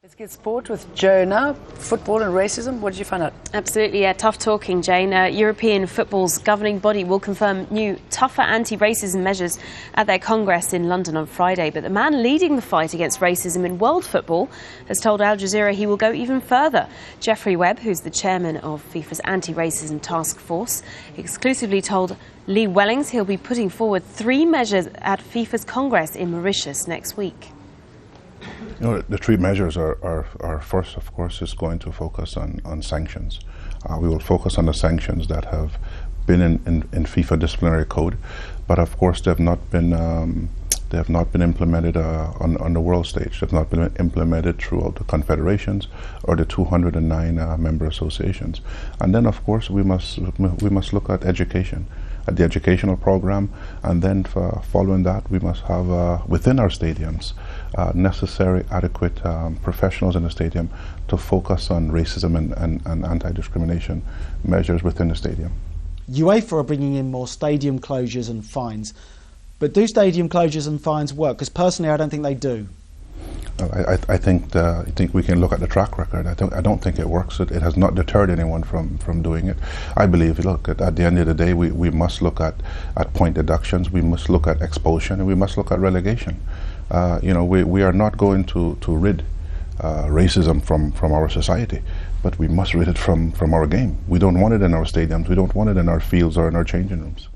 Let's get sport with Jonah. Football and racism, what did you find out? Absolutely, yeah, tough talking, Jane. European football's governing body will confirm new, tougher anti-racism measures at their Congress in London on Friday. But the man leading the fight against racism in world football has told Al Jazeera he will go even further. Webb, who's the chairman of FIFA's anti-racism task force, exclusively told Wellings he'll be putting forward 3 measures at FIFA's Congress in Mauritius next week. You know, the 3 measures are first, of course, is going to focus on sanctions. We will focus on the sanctions that have been in FIFA disciplinary code, but of course they have not been implemented on the world stage. They have not been implemented throughout the confederations or the 209 member associations. And then, of course, we must look at education, at the educational program, and then following that, we must have within our stadiums necessary, adequate professionals in the stadium to focus on racism and anti-discrimination measures within the stadium. UEFA are bringing in more stadium closures and fines. But do stadium closures and fines work? Because personally, I don't think they do. I think we can look at the track record. I don't think it works. It has not deterred anyone from doing it. I believe, look, at the end of the day, we must look at point deductions, we must look at expulsion, and we must look at relegation. You know, we are not going to rid racism from our society, but we must rid it from our game. We don't want it in our stadiums, we don't want it in our fields or in our changing rooms.